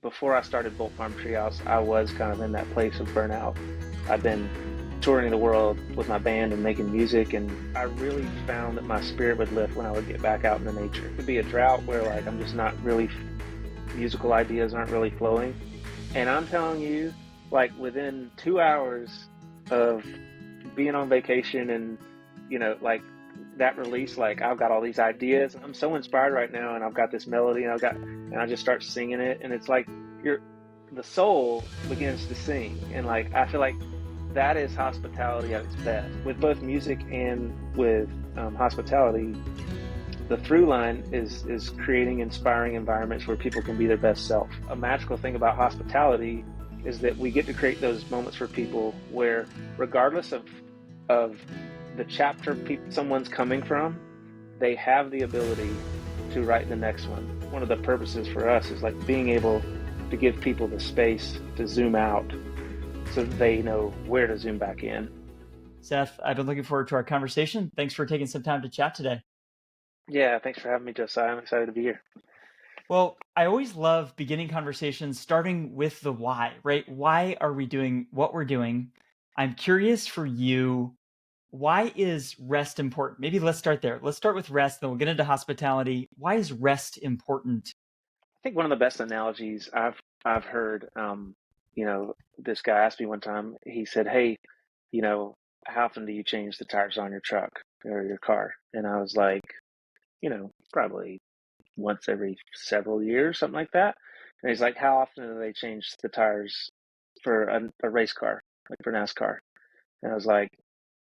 before I started Bolt Farm Treehouse, I was kind of in that place of burnout. I've been touring the world with my band and making music, and I really found that my spirit would lift when I would get back out in the nature. It could be a drought where like I'm just not really, musical ideas aren't really flowing. And I'm telling you, like within 2 hours of being on vacation and, like that release, like I've got all these ideas. I'm so inspired right now, and I've got this melody, and I just start singing it, and it's like you're, the soul begins to sing, and like I feel like that is hospitality at its best. With both music and with hospitality, the through line is creating inspiring environments where people can be their best self. A magical thing about hospitality is that we get to create those moments for people where, regardless of the chapter someone's coming from, they have the ability to write the next one. One of the purposes for us is like being able to give people the space to zoom out so that they know where to zoom back in. Seth, I've been looking forward to our conversation. Thanks for taking some time to chat today. Yeah, thanks for having me, Josiah. I'm excited to be here. Well, I always love beginning conversations starting with the why, right? Why are we doing what we're doing? I'm curious for you, why is rest important? Maybe let's start there. Let's start with rest, then we'll get into hospitality. Why is rest important? I think one of the best analogies I've heard, this guy asked me one time. He said, "Hey, how often do you change the tires on your truck or your car?" And I was like, probably once every several years, something like that. And he's like, "How often do they change the tires for a race car, like for NASCAR?" And I was like,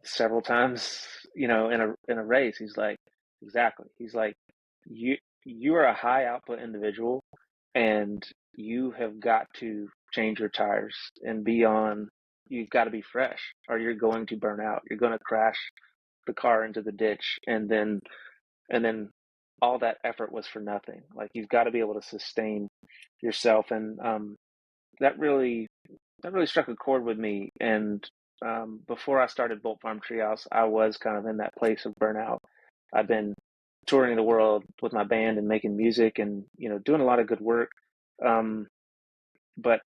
"Several times, in a race." He's like, "Exactly." He's like, "You you are a high output individual, and you have got to change your tires and be on. You've got to be fresh, or you're going to burn out. You're going to crash the car into the ditch, and then all that effort was for nothing. Like you've got to be able to sustain yourself." And that really struck a chord with me. And before I started Bolt Farm Treehouse, I was kind of in that place of burnout. I've been touring the world with my band and making music, and doing a lot of good work. Um, but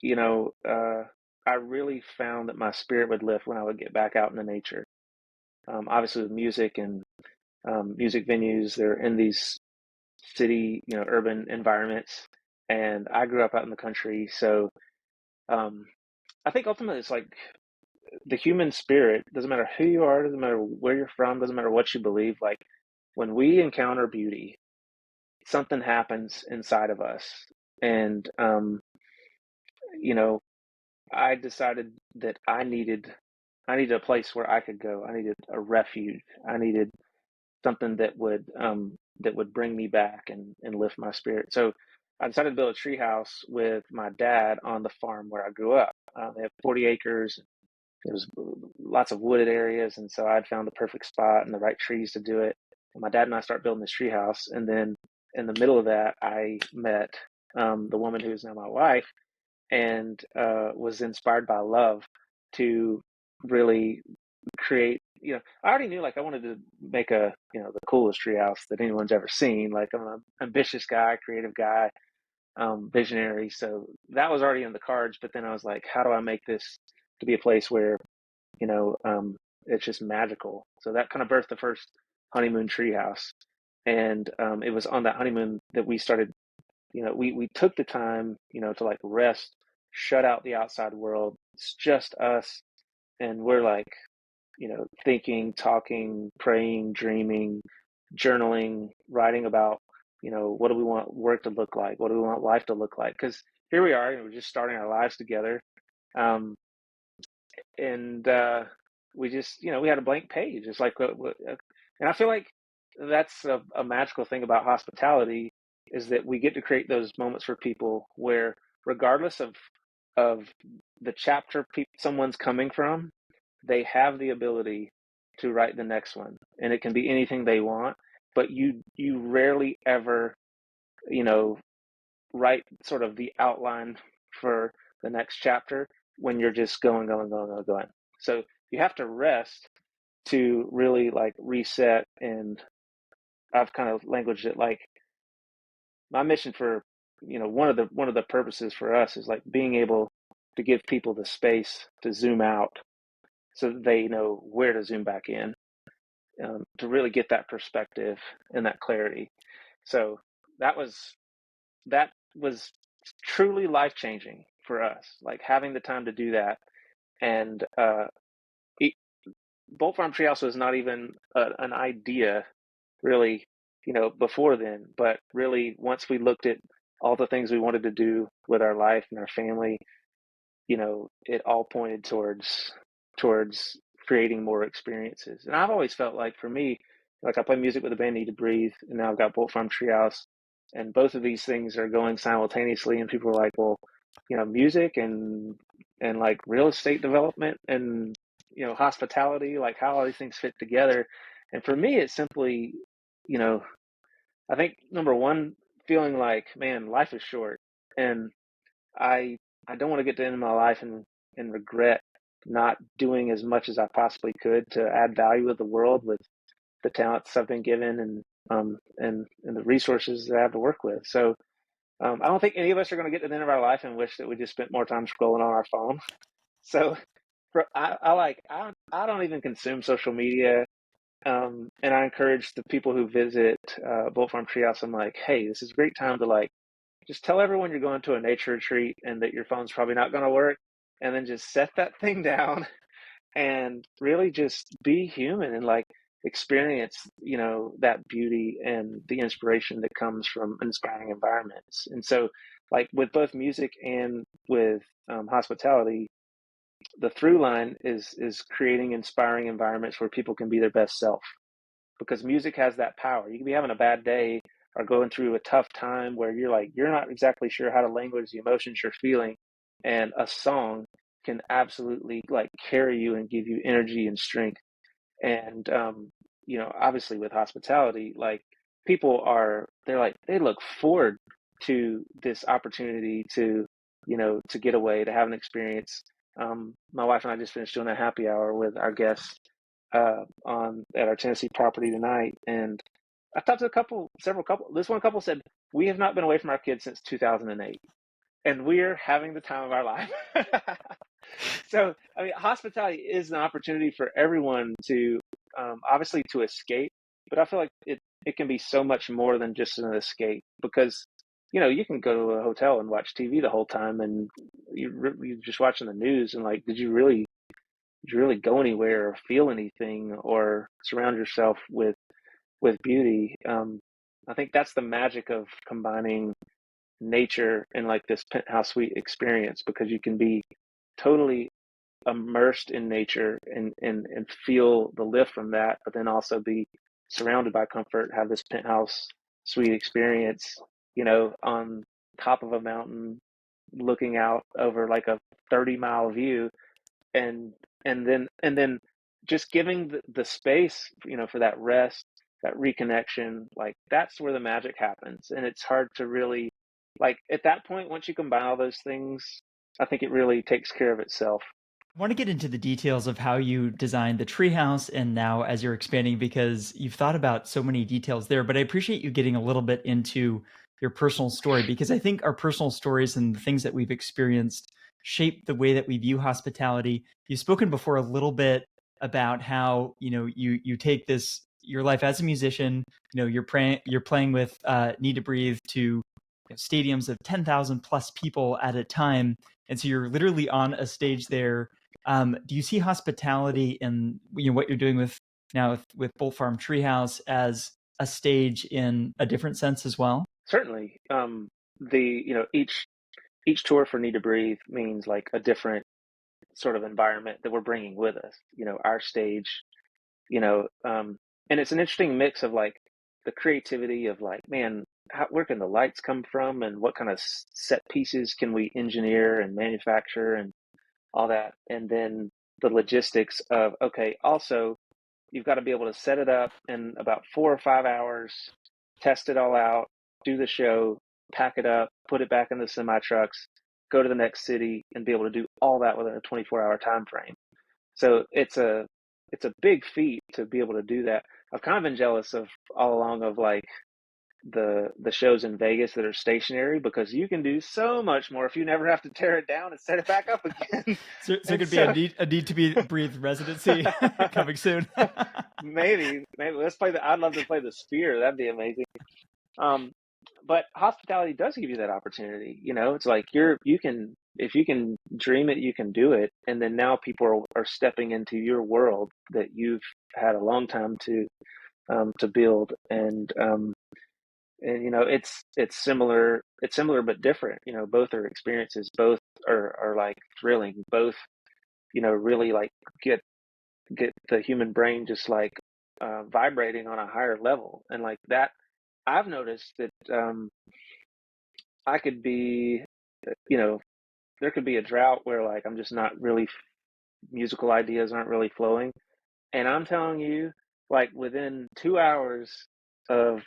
I really found that my spirit would lift when I would get back out in the nature. Obviously, with music and music venues, they're in these city, urban environments, and I grew up out in the country, so um, I think ultimately it's like the human spirit. Doesn't matter who you are, doesn't matter where you're from, doesn't matter what you believe. Like when we encounter beauty, something happens inside of us, and you know, I decided that I needed a place where I could go. I needed a refuge. I needed something that would bring me back and lift my spirit. So I decided to build a tree house with my dad on the farm where I grew up. They have 40 acres. There was lots of wooded areas, and so I'd found the perfect spot and the right trees to do it. And my dad and I start building this tree house, and then in the middle of that, I met the woman who is now my wife, and was inspired by love to really create. I already knew like I wanted to make the coolest treehouse that anyone's ever seen. Like I'm an ambitious guy, creative guy, visionary. So that was already in the cards. But then I was like, how do I make this to be a place where you know um, it's just magical? So that kind of birthed the first honeymoon treehouse, and it was on that honeymoon that we started. We took the time, to like rest, shut out the outside world. It's just us, and we're like, thinking, talking, praying, dreaming, journaling, writing about, what do we want work to look like? What do we want life to look like? Because here we are, we're just starting our lives together. Um, and we just, we had a blank page. It's like, and I feel like that's a magical thing about hospitality is that we get to create those moments for people where, regardless of the chapter someone's coming from, they have the ability to write the next one, and it can be anything they want. But you rarely ever, you know, write sort of the outline for the next chapter when you're just going, going, going, going, going. So you have to rest to really like reset. And I've kind of languaged it like my mission for one of the purposes for us is like being able to give people the space to zoom out so that they know where to zoom back in, to really get that perspective and that clarity. So that was that was truly life changing for us, like having the time to do that. And it, Bolt Farm Treehouse was not even an idea really, before then, but really once we looked at all the things we wanted to do with our life and our family, it all pointed towards creating more experiences. And I've always felt like for me, like I play music with the band Need to Breathe, and now I've got Bolt Farm Treehouse, and both of these things are going simultaneously. And people are like, well, music and like real estate development and hospitality, like how all these things fit together. And for me, it's simply, you know, I think number one, feeling like, man, life is short, and I I don't want to get to the end of my life and regret not doing as much as I possibly could to add value to the world with the talents I've been given and the resources that I have to work with. So I don't think any of us are going to get to the end of our life and wish that we just spent more time scrolling on our phone. So I don't even consume social media. And I encourage the people who visit Bolt Farm Treehouse. I'm like, hey, this is a great time to like just tell everyone you're going to a nature retreat and that your phone's probably not going to work, and then just set that thing down and really just be human and like experience, that beauty and the inspiration that comes from inspiring environments. And so, like with both music and with hospitality, the through line is creating inspiring environments where people can be their best self, because music has that power. You can be having a bad day or going through a tough time where you're not exactly sure how to language the emotions you're feeling, and a song can absolutely like carry you and give you energy and strength. And obviously with hospitality, like they look forward to this opportunity to get away, to have an experience. My wife and I just finished doing a happy hour with our guests on at our Tennessee property tonight, and I talked to several couple. This one couple said, we have not been away from our kids since 2008, and we're having the time of our life. So, I mean, hospitality is an opportunity for everyone to obviously to escape, but I feel like it can be so much more than just an escape, because you can go to a hotel and watch TV the whole time, and you're just watching the news, and like, did you really go anywhere or feel anything or surround yourself with beauty? I think that's the magic of combining nature and like this penthouse suite experience, because you can be totally immersed in nature and feel the lift from that, but then also be surrounded by comfort, have this penthouse suite experience, on top of a mountain, looking out over like a 30-mile view, and and then just giving the space, for that rest, that reconnection. Like that's where the magic happens, and it's hard to really, like, at that point, once you combine all those things, I think it really takes care of itself. I want to get into the details of how you designed the treehouse and now as you're expanding, because you've thought about so many details there. But I appreciate you getting a little bit into your personal story, because I think our personal stories and the things that we've experienced shape the way that we view hospitality. You've spoken before a little bit about how you take this your life as a musician. You're playing with Need to Breathe to stadiums of 10,000 plus people at a time, and so you're literally on a stage there. Do you see hospitality and what you're doing with Bolt Farm Treehouse as a stage in a different sense as well? Certainly, each tour for Need to Breathe means like a different sort of environment that we're bringing with us. Our stage, you know, um, and it's an interesting mix of like the creativity of like, man, where can the lights come from, and what kind of set pieces can we engineer and manufacture and all that, and then the logistics of, okay, also you've got to be able to set it up in about 4 or 5 hours, test it all out, do the show, pack it up, put it back in the semi trucks, go to the next city, and be able to do all that within a 24-hour time frame. So it's a big feat to be able to do that. I've kind of been jealous of all along of like the shows in Vegas that are stationary, because you can do so much more if you never have to tear it down and set it back up again. So it And could be a so need to be breathe residency coming soon. maybe let's play the. I'd love to play the Sphere. That'd be amazing. Um, but hospitality does give you that opportunity. It's like you can, if you can dream it, you can do it. And then now people are stepping into your world that you've had a long time to build. And it's similar but different. Both are experiences. Both are like thrilling. Both really like get the human brain just like vibrating on a higher level. And like that, I've noticed that I could be, you know, there could be a drought where like I'm just not really, musical ideas aren't really flowing. And I'm telling you, like within 2 hours of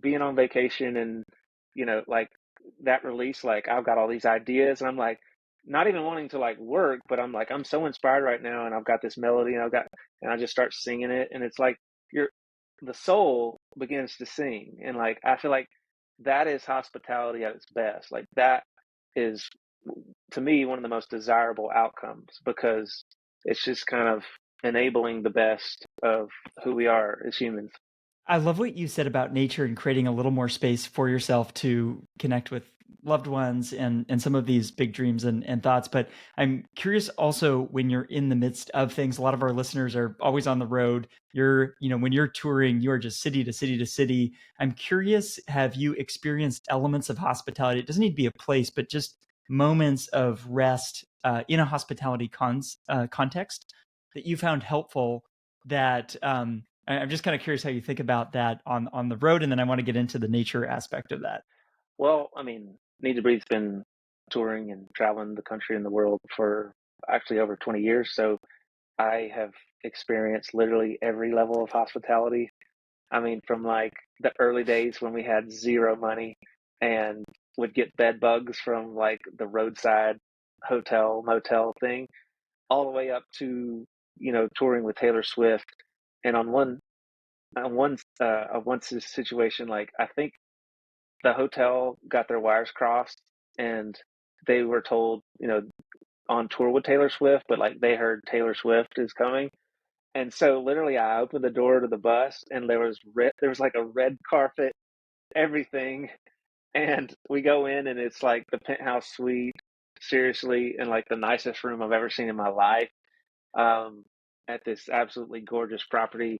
being on vacation and, like that release, like I've got all these ideas and I'm like, not even wanting to like work, but I'm like, I'm so inspired right now and I've got this melody and I just start singing it. And it's like, you're, the soul begins to sing. And like, I feel like that is hospitality at its best. Like that is, to me, one of the most desirable outcomes, because it's just kind of enabling the best of who we are as humans. I love what you said about nature and creating a little more space for yourself to connect with loved ones and some of these big dreams and thoughts. But I'm curious also, when you're in the midst of things, a lot of our listeners are always on the road. When you're touring, you are just city to city to city. I'm curious, have you experienced elements of hospitality? It doesn't need to be a place, but just moments of rest in a hospitality context that you found helpful, that I'm just kind of curious how you think about that on the road, and then I want to get into the nature aspect of that. Well, I mean, Need to Breathe's been touring and traveling the country and the world for actually over 20 years. So I have experienced literally every level of hospitality. I mean, from like the early days when we had zero money and would get bed bugs from like the roadside hotel, motel thing, all the way up to, touring with Taylor Swift. And on one situation, like I think the hotel got their wires crossed and they were told, on tour with Taylor Swift, but like they heard Taylor Swift is coming. And so literally I opened the door to the bus and there was like a red carpet, everything. And we go in and it's like the penthouse suite, seriously, and like the nicest room I've ever seen in my life, um, at this absolutely gorgeous property.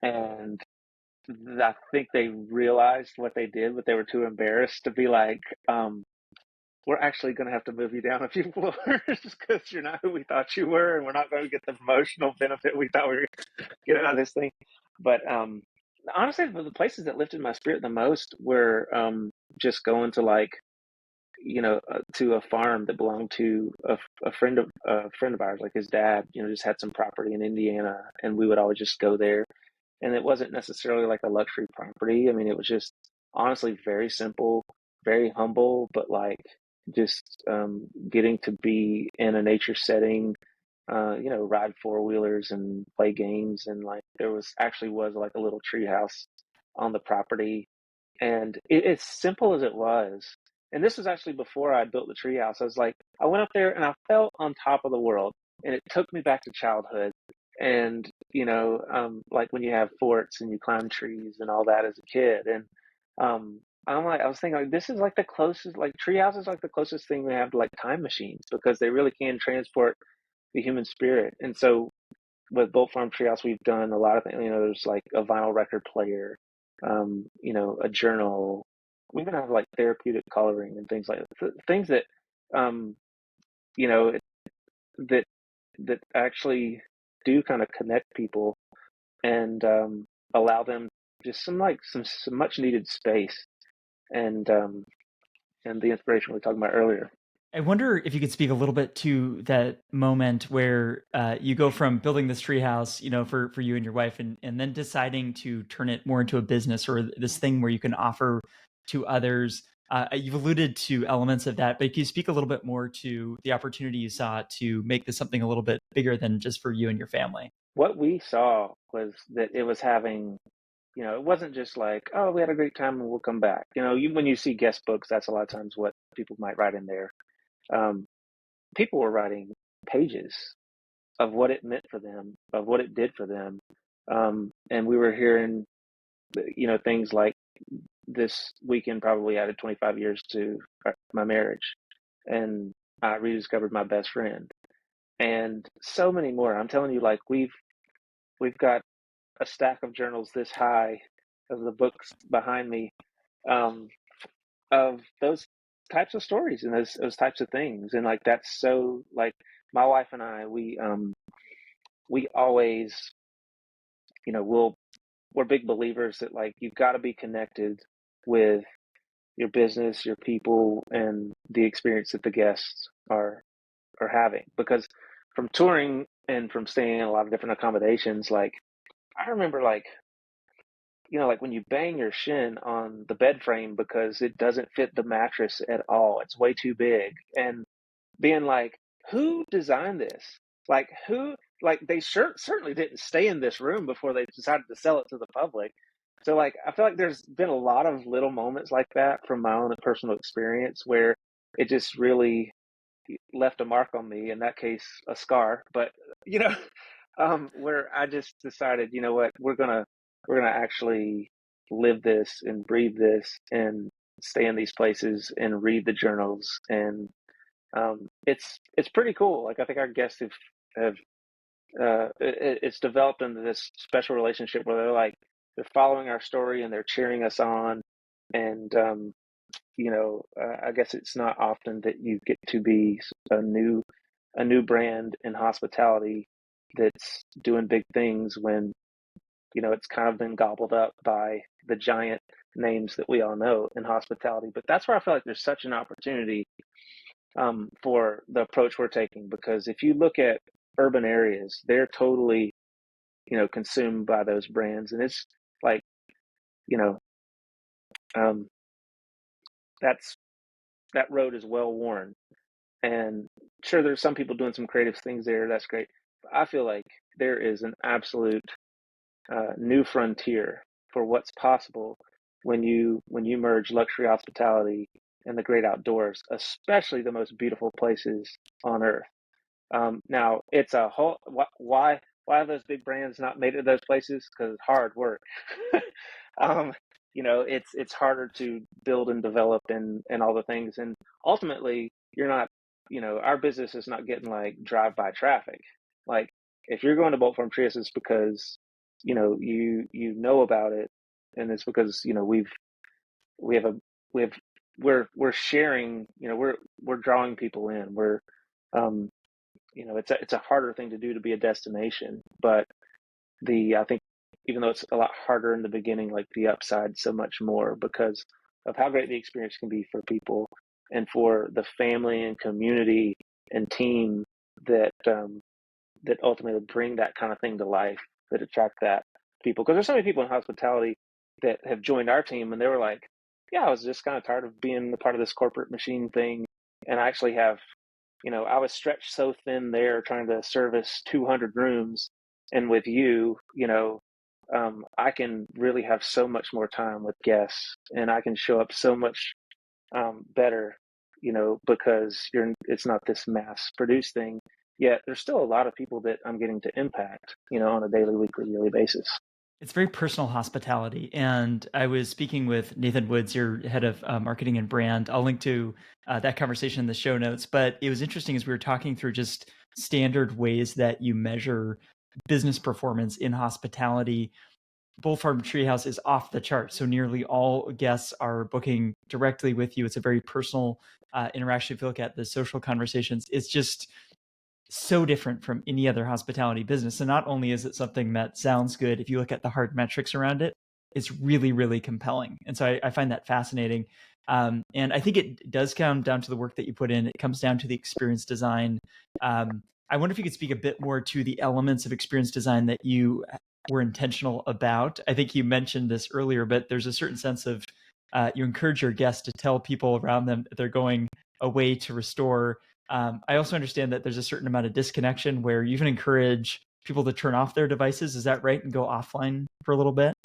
And I think they realized what they did, but they were too embarrassed to be like, we're actually going to have to move you down a few floors because you're not who we thought you were, and we're not going to get the promotional benefit we thought we were going to get out of this thing. But honestly, the places that lifted my spirit the most were just going to like, to a farm that belonged to a friend of ours. Like his dad, just had some property in Indiana, and we would always just go there. And it wasn't necessarily like a luxury property. I mean, it was just honestly very simple, very humble, but like just getting to be in a nature setting, ride four wheelers and play games. And like there was like a little tree house on the property. And as simple as it was, and this was actually before I built the treehouse, I went up there and I felt on top of the world, and it took me back to childhood. And like when you have forts and you climb trees and all that as a kid. And I was thinking like this is like the closest, like treehouse is like the closest thing we have to like time machines, because they really can transport the human spirit. And so with Bolt Farm Treehouse, we've done a lot of things. There's like a vinyl record player, a journal. We even have like therapeutic coloring and things like that. Things that, um, you know, that that actually do kind of connect people and allow them just some much needed space and the inspiration we were talking about earlier. I wonder if you could speak a little bit to that moment where you go from building this treehouse, for you and your wife, and then deciding to turn it more into a business or this thing where you can offer to others. You've alluded to elements of that, but can you speak a little bit more to the opportunity you saw to make this something a little bit bigger than just for you and your family? What we saw was that it was having it wasn't just like, oh, we had a great time and we'll come back. When you see guest books, that's a lot of times what people might write in there. Um, People were writing pages of what it meant for them, of what it did for them. And we were hearing, things like this weekend probably added 25 years to my marriage. And I rediscovered my best friend and so many more. I'm telling you, like we've got a stack of journals this high of the books behind me, um, of those types of stories and those types of things. And like that's so like my wife and I, we always, we're big believers that like you've got to be connected with your business, your people, and the experience that the guests are having. Because from touring and from staying in a lot of different accommodations, like I remember like like when you bang your shin on the bed frame because it doesn't fit the mattress at all. It's way too big. And being like, who designed this? Like who like they certainly didn't stay in this room before they decided to sell it to the public. So like I feel like there's been a lot of little moments like that from my own personal experience where it just really left a mark on me, in that case a scar, but you know where I just decided, you know what, we're gonna actually live this and breathe this and stay in these places and read the journals. And it's pretty cool. Like I think our guests have it's developed into this special relationship where they're following our story and they're cheering us on. And I guess it's not often that you get to be a new brand in hospitality that's doing big things when it's kind of been gobbled up by the giant names that we all know in hospitality. But that's where I feel like there's such an opportunity, for the approach we're taking, because if you look at urban areas, they're totally consumed by those brands, and it's like you know um, that's that road is well worn. And sure, there's some people doing some creative things there. That's great. But I feel like there is an absolute new frontier for what's possible when you merge luxury hospitality and the great outdoors, especially the most beautiful places on earth. Now, it's a whole why have those big brands not made it to those places? Because it's hard work. um, it's harder to build and develop and all the things. And ultimately, you're not, our business is not getting like drive-by traffic. Like if you're going to Bolt Farm Treehouse, it's because you know about it, and it's because we have a we have we're sharing. We're drawing people in. Um, it's a harder thing to do to be a destination, but I think even though it's a lot harder in the beginning, like the upside so much more because of how great the experience can be for people and for the family and community and team that ultimately bring that kind of thing to life, that attract that people. Because there's so many people in hospitality that have joined our team and they were like, yeah, I was just kind of tired of being a part of this corporate machine thing. And I actually have, I was stretched so thin there trying to service 200 rooms. And with I can really have so much more time with guests and I can show up so much better, because it's not this mass produced thing. Yet there's still a lot of people that I'm getting to impact, on a daily, weekly, yearly basis. It's very personal hospitality. And I was speaking with Nathan Woods, your head of marketing and brand. I'll link to that conversation in the show notes. But it was interesting as we were talking through just standard ways that you measure business performance in hospitality. Bolt Farm Treehouse is off the chart. So nearly all guests are booking directly with you. It's a very personal interaction. If you look at the social conversations, it's just so different from any other hospitality business. And not only is it something that sounds good, if you look at the hard metrics around it, it's really, really compelling. And so I find that fascinating. And I think it does come down to the work that you put in. It comes down to the experience design. I wonder if you could speak a bit more to the elements of experience design that you were intentional about. I think you mentioned this earlier, but there's a certain sense of you encourage your guests to tell people around them that they're going away to restore. I also understand that there's a certain amount of disconnection where you even encourage people to turn off their devices. Is that right? And go offline for a little bit?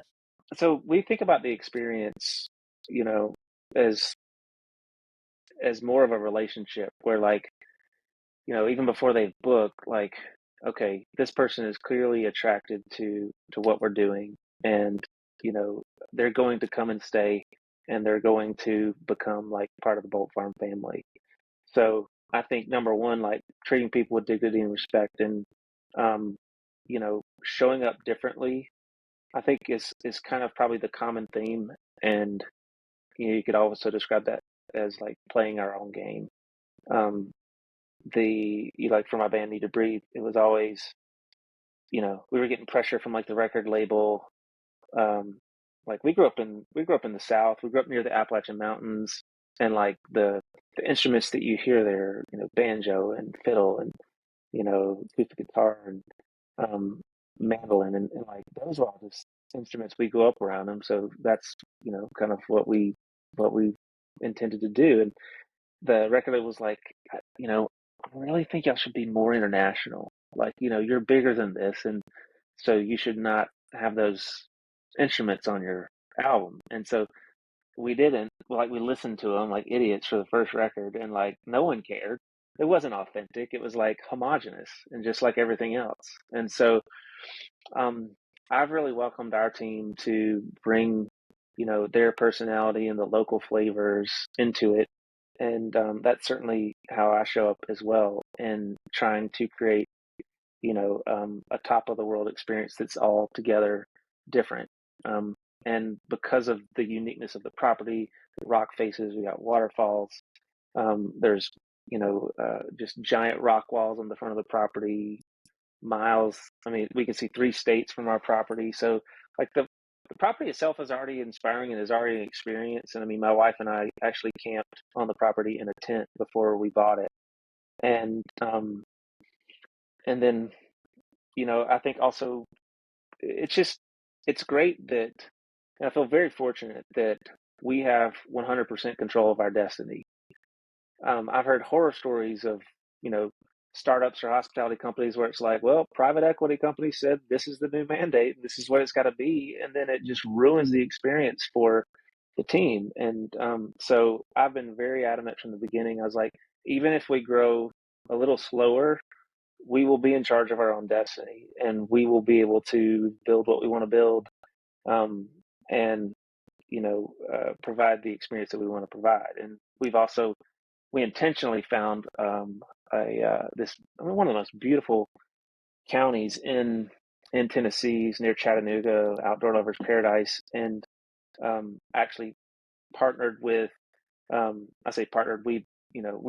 So we think about the experience, you know, as more of a relationship where, like, even before they book, like, okay, this person is clearly attracted to what we're doing, and you know, they're going to come and stay, and they're going to become like part of the Bolt Farm family. So I think number one, like treating people with dignity and respect, and um, showing up differently, I think is kind of probably the common theme, and you could also describe that as like playing our own game. Um, like for my band Need to Breathe, it was always, we were getting pressure from like the record label. Um, like we grew up in the South. We grew up near the Appalachian Mountains, and like the instruments that you hear there, banjo and fiddle and acoustic guitar and um, mandolin, and like those were all just instruments we grew up around them. So that's kind of what we intended to do. And the record label was like, I really think y'all should be more international. Like, you're bigger than this, and so you should not have those instruments on your album. And so we didn't. Like, we listened to them like idiots for the first record, and like no one cared. It wasn't authentic. It was like homogenous and just like everything else. And so um, I've really welcomed our team to bring, their personality and the local flavors into it. And that's certainly how I show up as well, in trying to create, a top of the world experience that's all together different. Um, and because of the uniqueness of the property, the rock faces, we got waterfalls. There's, just giant rock walls on the front of the property, miles. I mean, we can see 3 states from our property. So, like the property itself is already inspiring and is already an experience. And I mean, my wife and I actually camped on the property in a tent before we bought it. And and then I think also it's great that, and I feel very fortunate that we have 100% control of our destiny. I've heard horror stories of, you know, startups or hospitality companies where it's like, well, private equity company said this is the new mandate, this is what it's got to be, and then it just ruins the experience for the team. And so I've been very adamant from the beginning. I was like, even if we grow a little slower, we will be in charge of our own destiny, and we will be able to build what we want to build, and provide the experience that we want to provide. And we intentionally found one of the most beautiful counties in Tennessee, near Chattanooga, outdoor lovers paradise, and actually partnered with. I say partnered. We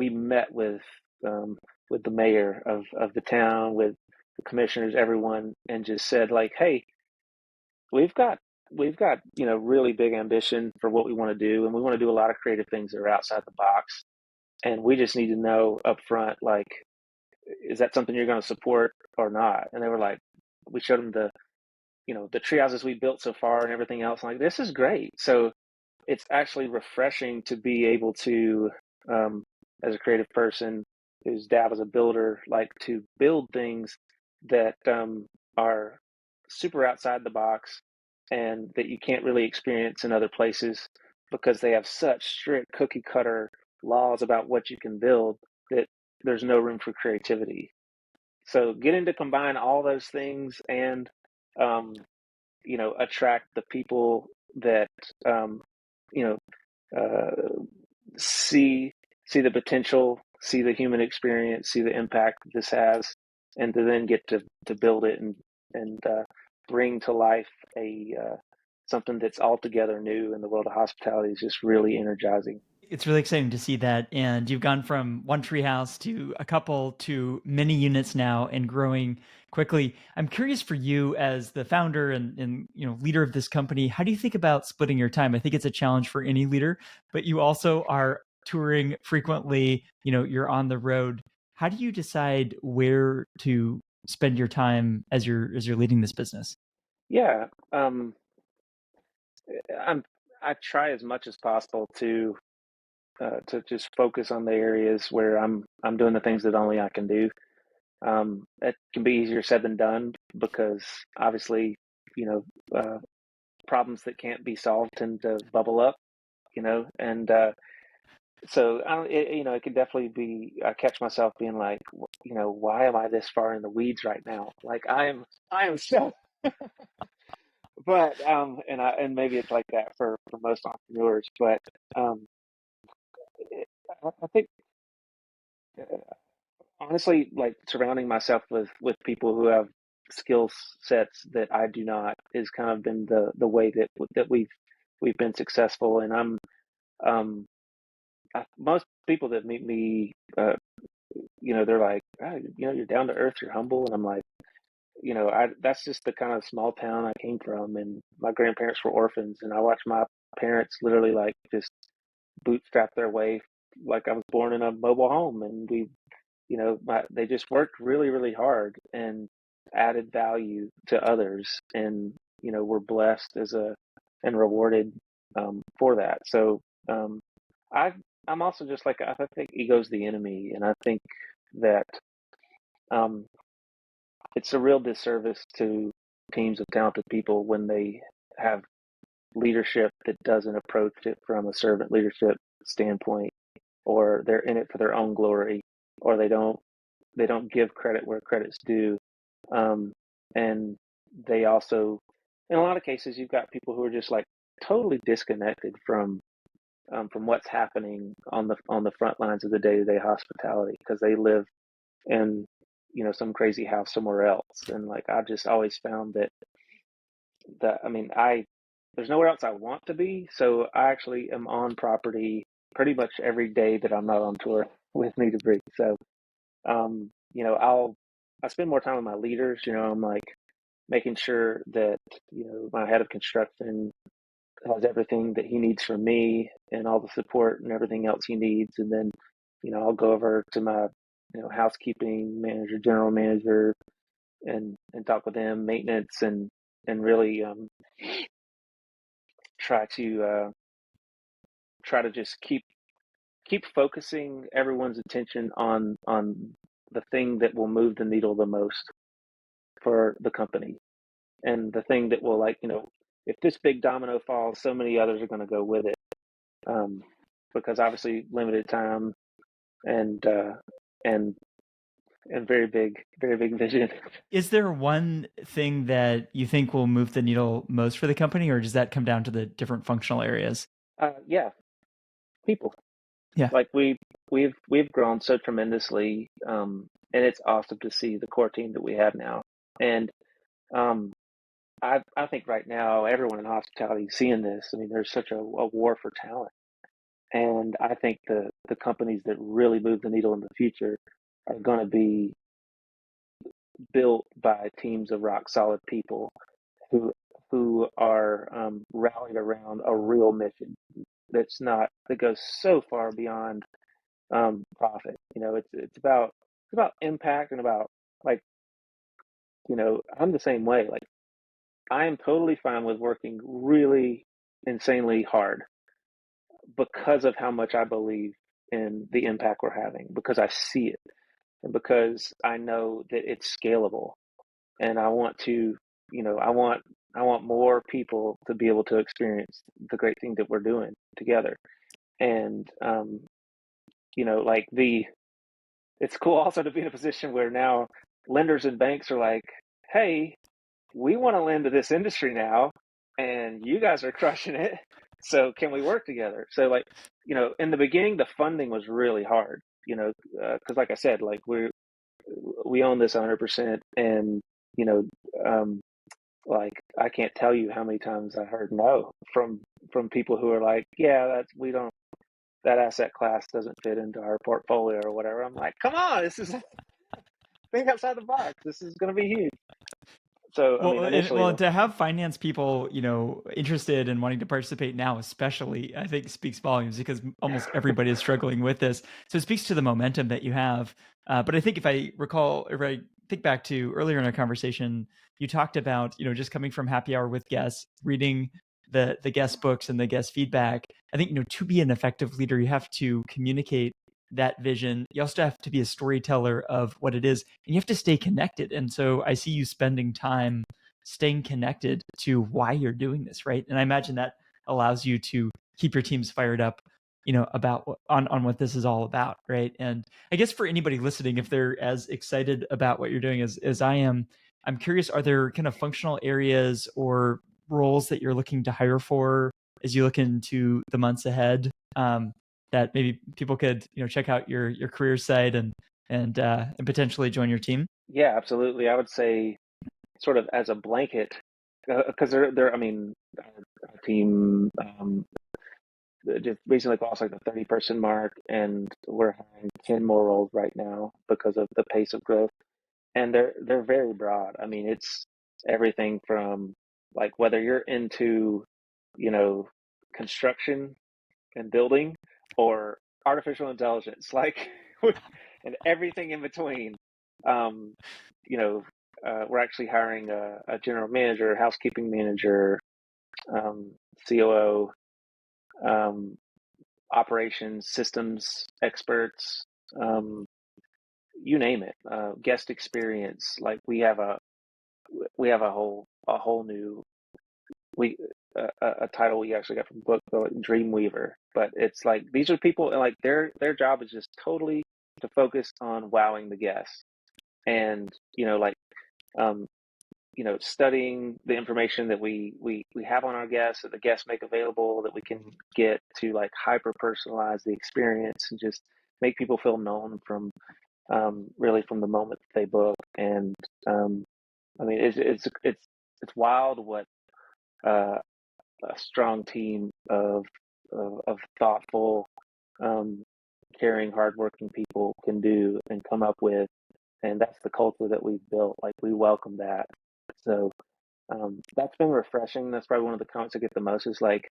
met with the mayor of the town, with the commissioners, everyone, and just said like, hey, we've got really big ambition for what we want to do, and we want to do a lot of creative things that are outside the box, and we just need to know up front, like, is that something you're going to support or not? And they were like, we showed them the tree houses we built so far and everything else. Like, this is great. So it's actually refreshing to be able to, as a creative person whose dad was a builder, like to build things that are super outside the box and that you can't really experience in other places, because they have such strict cookie cutter laws about what you can build that there's no room for creativity. So getting to combine all those things and um, attract the people that um, you know uh, see the potential, see the human experience, see the impact this has, and to then get to build it and bring to life a something that's altogether new in the world of hospitality is just really energizing. It's really exciting to see that. And you've gone from one treehouse to a couple to many units now and growing quickly. I'm curious for you as the founder and leader of this company, how do you think about splitting your time? I think it's a challenge for any leader, but you also are touring frequently, you're on the road. How do you decide where to spend your time as you're leading this business? Yeah, I'm I try as much as possible to just focus on the areas where I'm doing the things that only I can do. It can be easier said than done, because obviously, you know, uh, problems that can't be solved tend to bubble up, and so it could definitely be. I catch myself being like, why am I this far in the weeds right now? Like I am so. But and maybe it's like that for most entrepreneurs, but um, I think honestly, like surrounding myself with people who have skill sets that I do not is kind of been the way that we've been successful. And um most people that meet me, they're like, you're down to earth, you're humble, and I'm like, I that's just the kind of small town I came from, and my grandparents were orphans, and I watched my parents literally like just bootstrap their way, like I was born in a mobile home, and they just worked really, really hard and added value to others, and were blessed and rewarded for that. So I I'm also just like, I think ego's the enemy, and I think that um, it's a real disservice to teams of talented people when they have leadership that doesn't approach it from a servant leadership standpoint, or they're in it for their own glory, or they don't give credit where credit's due. Um, and they also, in a lot of cases, you've got people who are just like totally disconnected from what's happening on the front lines of the day-to-day hospitality, because they live in some crazy house somewhere else. And like I just always found that I mean, I there's nowhere else I want to be, so I actually am on property pretty much every day that I'm not on tour with Need to Breathe. So I spend more time with my leaders. I'm like making sure that my head of construction has everything that he needs from me and all the support and everything else he needs. And then I'll go over to my housekeeping manager, general manager, and talk with them, maintenance, and really try to just keep focusing everyone's attention on the thing that will move the needle the most for the company, and the thing that will, like, if this big domino falls, so many others are going to go with it, um, because obviously limited time and and very big vision. Is there one thing that you think will move the needle most for the company, or does that come down to the different functional areas? Yeah, people. Yeah. Like we've grown so tremendously, and it's awesome to see the core team that we have now. And um, I think right now everyone in hospitality is seeing this. I mean, there's such a war for talent, and I think the companies that really move the needle in the future are going to be built by teams of rock solid people who who are rallied around a real mission that goes so far beyond profit. It's about impact, and about, like, I'm the same way. Like, I am totally fine with working really insanely hard because of how much I believe in the impact we're having, because I see it, and because I know that it's scalable. And I want to, I want more people to be able to experience the great thing that we're doing together. And like it's cool also to be in a position where now lenders and banks are like, hey, we want to lend to this industry now, and you guys are crushing it. So can we work together? So, like, in the beginning, the funding was really hard, because like I said, like we own this 100%, and you know, um, like I can't tell you how many times I heard no from people who are like, yeah, we don't, that asset class doesn't fit into our portfolio or whatever. I'm like, come on, this is think outside the box. This is going to be huge. So, I mean, initially, To have finance people, interested and wanting to participate now, especially, I think speaks volumes, because almost everybody is struggling with this. So it speaks to the momentum that you have. But I think if I think back to earlier in our conversation, you talked about, just coming from happy hour with guests, reading the guest books and the guest feedback. I think, to be an effective leader, you have to communicate that vision. You also have to be a storyteller of what it is, and you have to stay connected. And so I see you spending time staying connected to why you're doing this, right? And I imagine that allows you to keep your teams fired up, about on what this is all about, right? And I guess for anybody listening, if they're as excited about what you're doing as I am, I'm curious, are there kind of functional areas or roles that you're looking to hire for as you look into the months ahead, that maybe people could check out your career site and potentially join your team? Yeah, absolutely. I would say sort of as a blanket, because I mean, our team just recently crossed like the 30-person mark, and we're hiring 10 more roles right now because of the pace of growth. And they're very broad. I mean, it's everything from like whether you're into, you know, construction and building or artificial intelligence, like and everything in between. Um, you know, we're actually hiring a general manager, housekeeping manager, um, COO, um, operations, systems experts, um, you name it, guest experience. Like we have a whole new we a title we actually got from the book, like Dreamweaver. But it's like these are people, and like their job is just totally to focus on wowing the guests, and like um, studying the information that we have on our guests, that the guests make available, that we can get to like hyper personalize the experience and just make people feel known from really from the moment that they book. And I mean, it's wild what uh, a strong team of thoughtful, um, caring, hardworking people can do and come up with, and that's the culture that we've built. Like we welcome that. So that's been refreshing. That's probably one of the comments I get the most is like,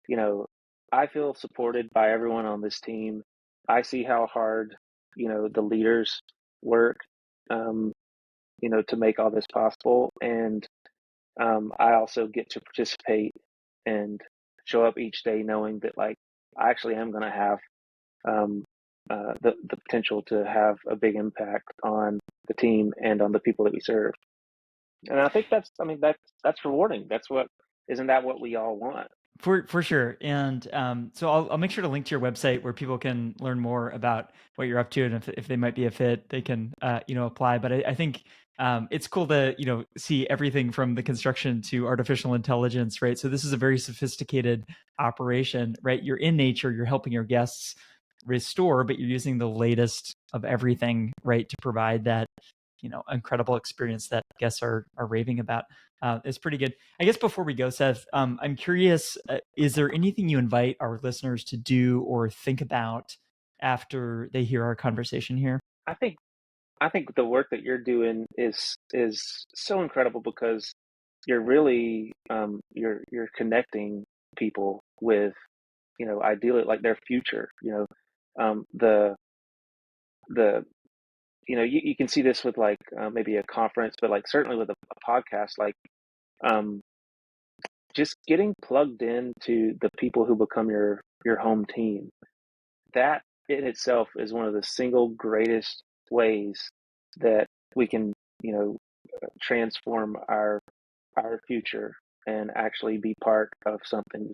you know, I feel supported by everyone on this team. I see how hard, the leaders work, um, to make all this possible. And I also get to participate and show up each day knowing that like I actually am going to have um, the potential to have a big impact on the team and on the people that we serve. And I think I mean, that's rewarding. Isn't that what we all want? For sure. And so I'll make sure to link to your website where people can learn more about what you're up to, and if they might be a fit, they can apply. But I think it's cool to see everything from the construction to artificial intelligence, right? So this is a very sophisticated operation, right? You're in nature, you're helping your guests restore, but you're using the latest of everything, right, to provide that incredible experience that guests are raving about. It's pretty good. I guess before we go, Seth, I'm curious, is there anything you invite our listeners to do or think about after they hear our conversation here? I think I think the work that you're doing is so incredible because you're really you're connecting people with ideally like their future. The the you can see this with like maybe a conference, but like certainly with a podcast, like um, just getting plugged into the people who become your home team. That in itself is one of the single greatest ways that we can you know transform our future and actually be part of something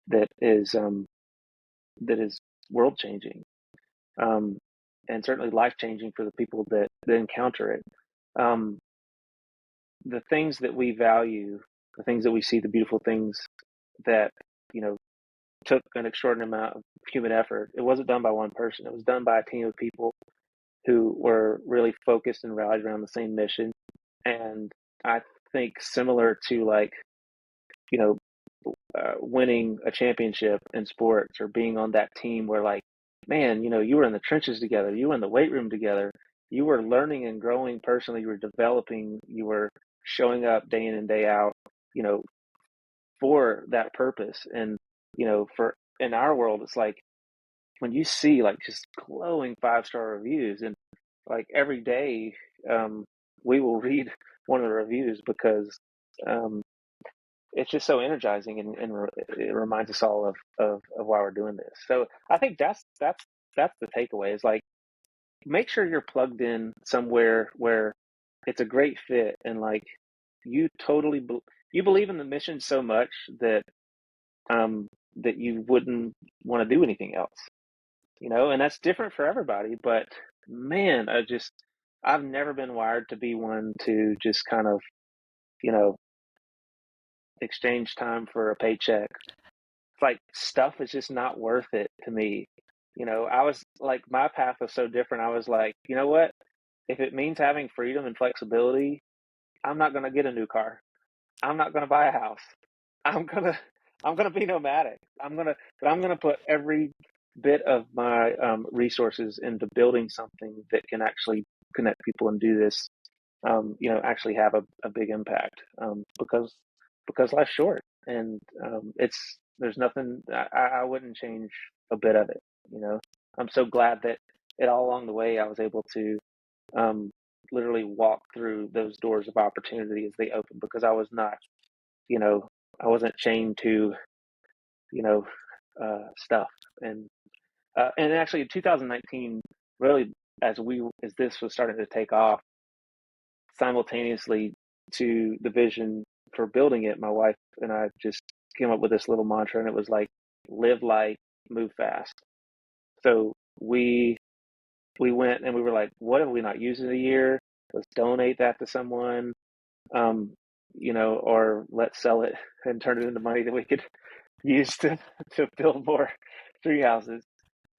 that is that is world changing, um, and certainly life changing for the people that encounter it. Um, the things that we value, the things that we see, the beautiful things that you know took an extraordinary amount of human effort. It wasn't done by one person. It was done by a team of people who were really focused and rallied around the same mission. And I think similar to like you know winning a championship in sports or being on that team where like man you were in the trenches together, you were in the weight room together, you were learning and growing personally, you were developing, you were showing up day in and day out you know for that purpose. And for in our world it's like when you see like just glowing 5-star reviews, and like every day we will read one of the reviews because um, it's just so energizing, and it reminds us all of why we're doing this. So I think that's the takeaway is like make sure you're plugged in somewhere where it's a great fit, and like you totally you believe in the mission so much that that you wouldn't want to do anything else, and that's different for everybody. But man, I've never been wired to be one to just kind of, you know, exchange time for a paycheck. It's like stuff is just not worth it to me. I was like, my path was so different. I was like, you know what? If it means having freedom and flexibility, I'm not going to get a new car. I'm not going to buy a house. I'm going to I'm going to be nomadic. But I'm going to put every bit of my resources into building something that can actually connect people and do this, actually have a big impact, because life's short, and there's nothing I wouldn't change a bit of it. I'm so glad that all along the way I was able to um, literally walk through those doors of opportunity as they opened, because I was not, you know, I wasn't chained to, you know, stuff. And actually in 2019, really, as this was starting to take off, simultaneously to the vision for building it, my wife and I just came up with this little mantra, and it was like, live light, move fast. So we went and we were like, what have we not used in a year? Let's donate that to someone, or let's sell it and turn it into money that we could use to build more tree houses.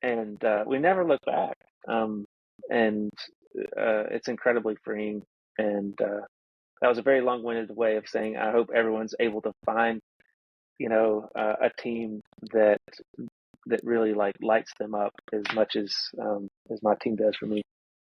And we never looked back. And it's incredibly freeing. And that was a very long-winded way of saying I hope everyone's able to find, a team that really like lights them up as much as my team does for me.